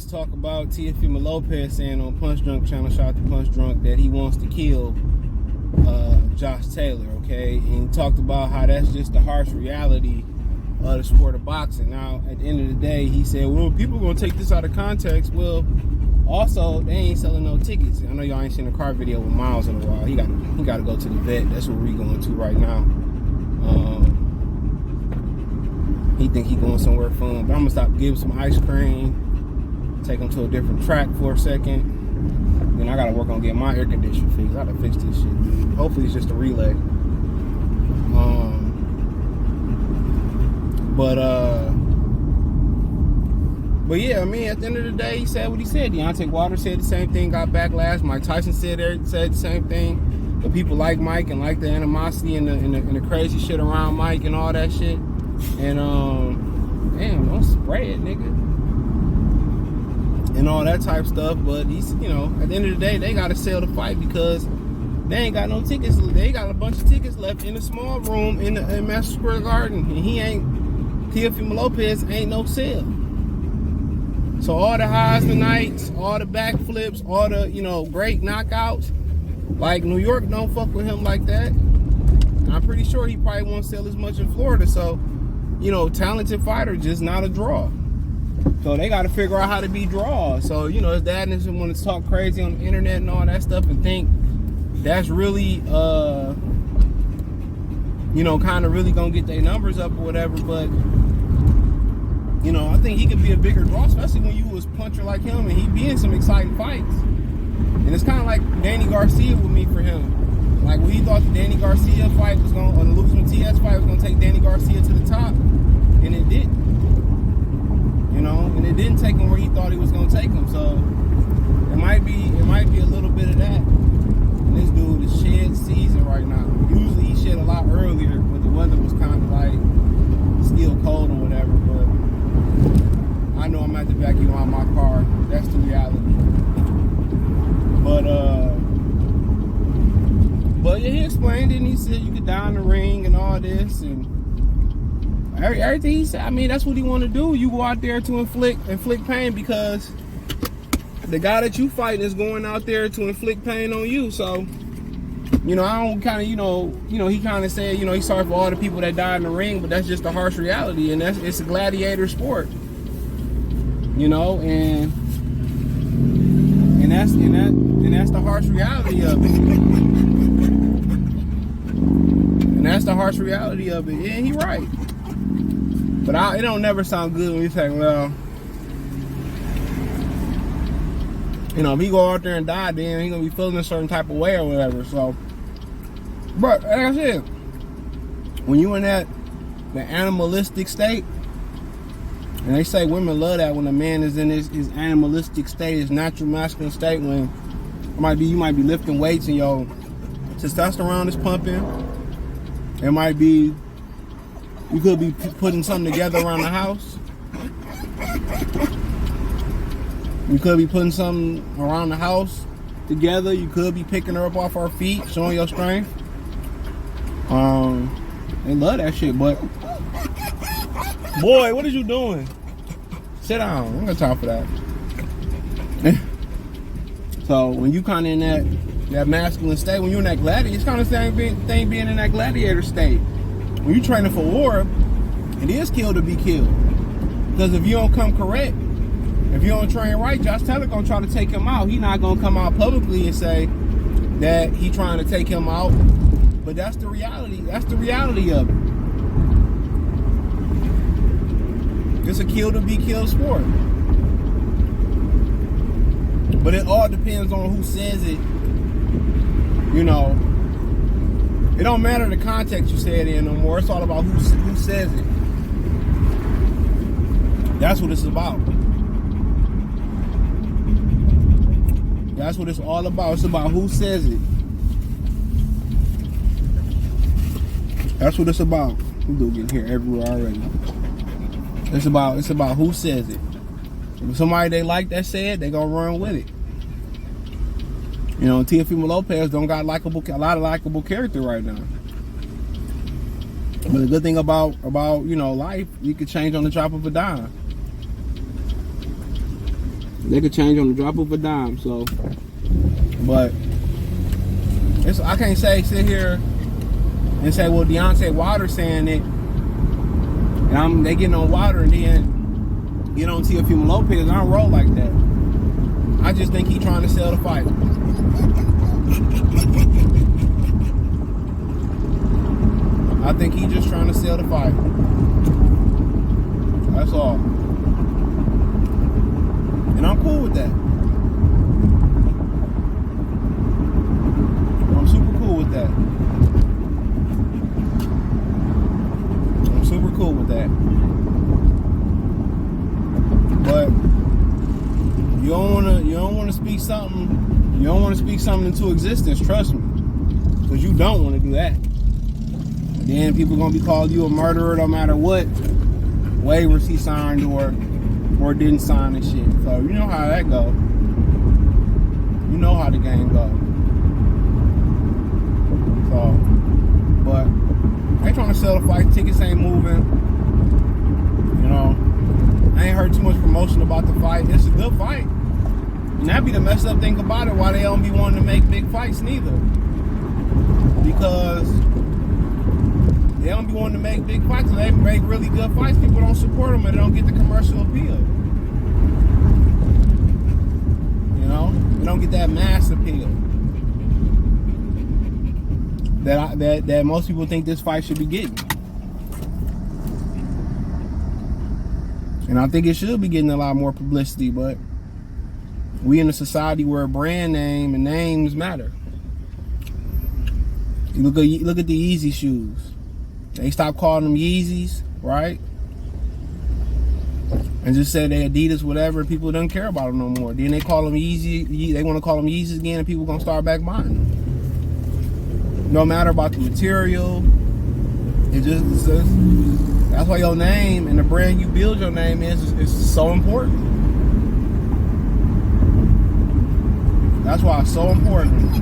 let's talk about Teofimo Lopez saying on Punch Drunk channel, shout out to Punch Drunk, that he wants to kill Josh Taylor, okay? And he talked about how that's just the harsh reality of the sport of boxing. Now, at the end of the day, he said, well, people are going to take this out of context. Well, also, they ain't selling no tickets. I know y'all ain't seen a car video with Miles in a while. He got to go to the vet. That's what we're going to right now. He think he going somewhere fun, but I'm gonna stop, give him some ice cream, take him to a different track for a second. Then I gotta work on getting my air conditioner fixed. I gotta fix this shit. Hopefully it's just a relay. But yeah, I mean, at the end of the day, he said what he said. Deontay Wilder said the same thing, got backlash. Mike Tyson said the same thing. But people like Mike and like the animosity and the crazy shit around Mike and all that shit. And damn, don't spray it, nigga, and all that type stuff. But he's, at the end of the day, they gotta sell the fight because they ain't got no tickets. They got a bunch of tickets left in a small room in Madison Square Garden, and Teofimo Lopez ain't no sale. So all the highs tonight, all the backflips, all the great knockouts, like New York don't fuck with him like that. And I'm pretty sure he probably won't sell as much in Florida. So, talented fighter, just not a draw. So they got to figure out how to be draws. So, his dad doesn't want to talk crazy on the internet and all that stuff and think that's really, kind of really going to get their numbers up or whatever. But, I think he could be a bigger draw, especially when you was puncher like him and he be in some exciting fights. And it's kind of like Danny Garcia with me for him. Like when he thought the Danny Garcia fight was going, or the Lucas Matias fight was going to take Danny Garcia to the top, and it didn't. And it didn't take him where he thought he was going to take him. So it might be a little bit of that. And this dude is shed season right now. Usually he shed a lot earlier, but the weather was kind of like still cold or whatever. But I know I'm gonna have to vacuum out my car. That's the reality. But yeah, he explained it, and he said you could die in the ring and all this, and everything he said. I mean, that's what he want to do. You go out there to inflict pain because the guy that you fighting is going out there to inflict pain on you. So, I don't kind of, he kind of said, he's sorry for all the people that died in the ring, but that's just the harsh reality, and it's a gladiator sport, and that's the harsh reality of it. And that's the harsh reality of it. Yeah, he right. But it don't never sound good when you say, well, if he go out there and die, then he gonna be feeling a certain type of way or whatever. So, but like I said, when you in the animalistic state, and they say women love that when a man is in his animalistic state, his natural masculine state, when you might be lifting weights and your testosterone is pumping. It might be, you could be putting something together around the house. You could be putting something around the house together. You could be picking her up off her feet, showing your strength. They love that shit, but boy, what are you doing? Sit down. I ain't got time for that. So when you kind of in that masculine state, when you're in that gladiator, it's kind of the same thing being in that gladiator state. When you're training for war, it is kill to be killed. Because if you don't come correct, if you don't train right, Josh Taylor gonna try to take him out. He not gonna come out publicly and say that he trying to take him out. But that's the reality. That's the reality of it. It's a kill to be killed sport. But it all depends on who says it. It don't matter the context you say it in no more. It's all about who says it. That's what it's about. That's what it's all about. It's about who says it. That's what it's about. We do get here everywhere already. It's about who says it. If somebody they like that said, they gonna run with it. Teofimo Lopez don't got a lot of likable character right now. But the good thing about life, you can change on the drop of a dime. They could change on the drop of a dime. So, but I can't sit here and say, well, Deontay Wilder saying it, and they getting on Wilder, and then get on Teofimo Lopez. I don't roll like that. I just think he trying to sell the fight. I think he just trying to sell the fight. That's all. And I'm cool with that. I'm super cool with that. I'm super cool with that. But you don't wanna speak something. You don't want to speak something into existence. Trust me, because you don't want to do that. And then people gonna be calling you a murderer no matter what waivers he signed or didn't sign and shit. So you know how that go. You know how the game go. So, but they trying to sell the fight. Tickets ain't moving. You know, I ain't heard too much promotion about the fight. It's a good fight. And that be the messed up thing about it, why they don't be wanting to make big fights neither. Because they don't be wanting to make big fights, and they make really good fights. People don't support them, and they don't get the commercial appeal. You know, they don't get that mass appeal that most people think this fight should be getting. And I think it should be getting a lot more publicity, but we in a society where a brand name and names matter. You look at the Yeezy shoes. They stopped calling them Yeezys, right? And just said they Adidas, whatever. People don't care about them no more. Then they call them Yeezy. They want to call them Yeezys again, and people gonna start back buying them. No matter about the material, that's why your name and the brand you build your name is so important. That's why it's so important.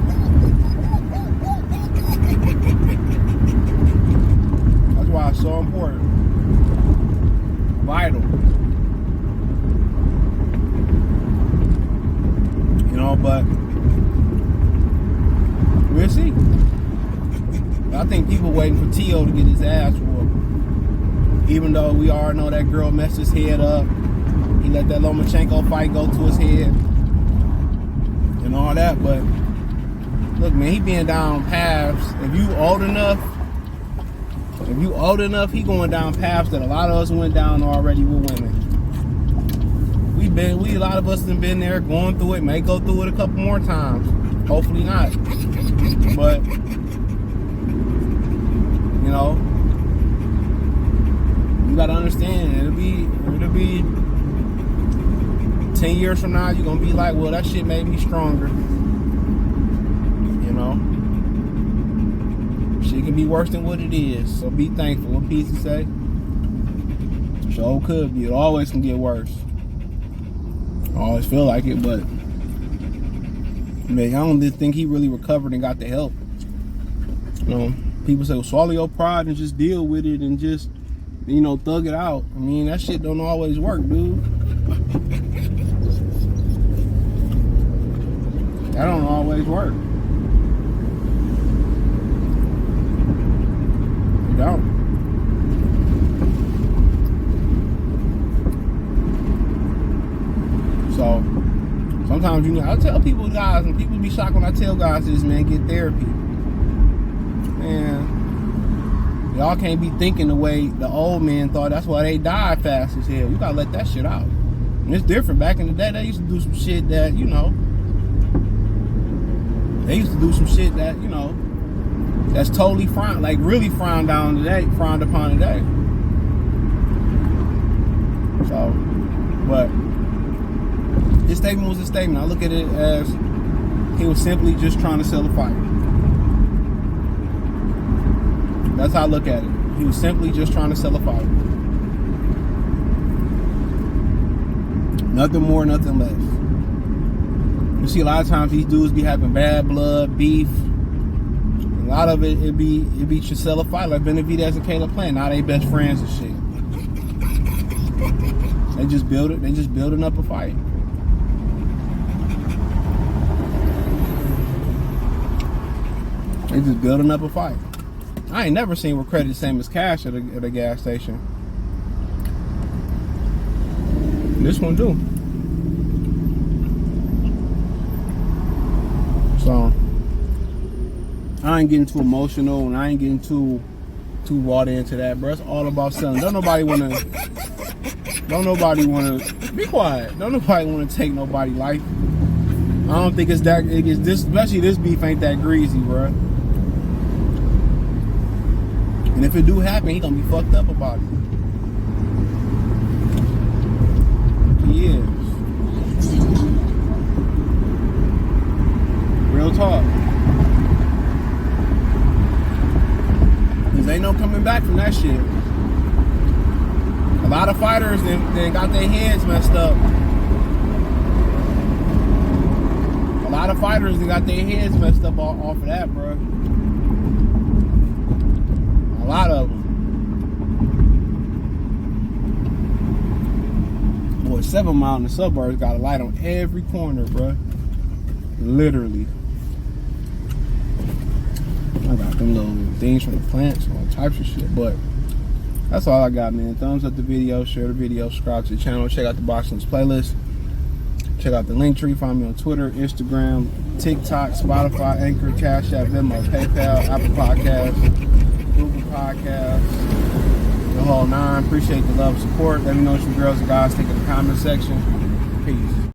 That's why it's so important. Vital. You know, but we'll see. I think people waiting for Tio to get his ass whooped. Even though we already know that girl messed his head up. He let that Lomachenko fight go to his head. And all that, but look, man, he been down paths. If you old enough, he going down paths that a lot of us went down already with women. A lot of us have been there, going through it, may go through it a couple more times. Hopefully not. But you know, you gotta understand, it'll be 10 years from now, you're gonna be like, well, that shit made me stronger. You know? Shit can be worse than what it is. So be thankful. What piece you say? Sure could be. It always can get worse. I always feel like it, but man, I don't think he really recovered and got the help. You know, people say, well, swallow your pride and just deal with it and just, you know, thug it out. I mean, that shit don't always work, dude. That don't always work. It don't. So sometimes, you know, I tell people, guys, and people be shocked when I tell guys this, man, get therapy. Man, y'all can't be thinking the way the old men thought. That's why they died fast as hell. You gotta let that shit out. And it's different. Back in the day, they used to do some shit that, you know, that's totally really frowned upon today. So, but his statement was a statement. I look at it as he was simply just trying to sell the fight. That's how I look at it. He was simply just trying to sell a fight. Nothing more, nothing less. You see, a lot of times these dudes be having bad blood, beef. A lot of it be to sell a fight. Like Benavidez and Caleb Plant. Now they best friends and shit. They just building up a fight. They just building up a fight. I ain't never seen where credit the same as cash at a gas station. This one do. So I ain't getting too emotional and I ain't getting too bought into that, bro. It's all about selling. Don't nobody wanna be quiet. Don't nobody wanna take nobody's life. I don't think it's that this, especially this beef ain't that greasy, bro. And if it do happen, he gonna be fucked up about it. He is. Real talk. Cause ain't no coming back from that shit. A lot of fighters they got their heads messed up. A lot of fighters they got their heads messed up off of that, bro. A lot of them. Boy, 7 Mile in the suburbs got a light on every corner, bro. Literally. I got them little things from the plants, all types of shit. But that's all I got, man. Thumbs up the video, share the video, subscribe to the channel, check out the Boxing's playlist. Check out the link tree. Find me on Twitter, Instagram, TikTok, Spotify, Anchor, Cash App, Venmo, PayPal, Apple Podcasts, Google Podcasts, the whole nine. Appreciate the love and support. Let me know what you girls and guys think in the comment section. Peace.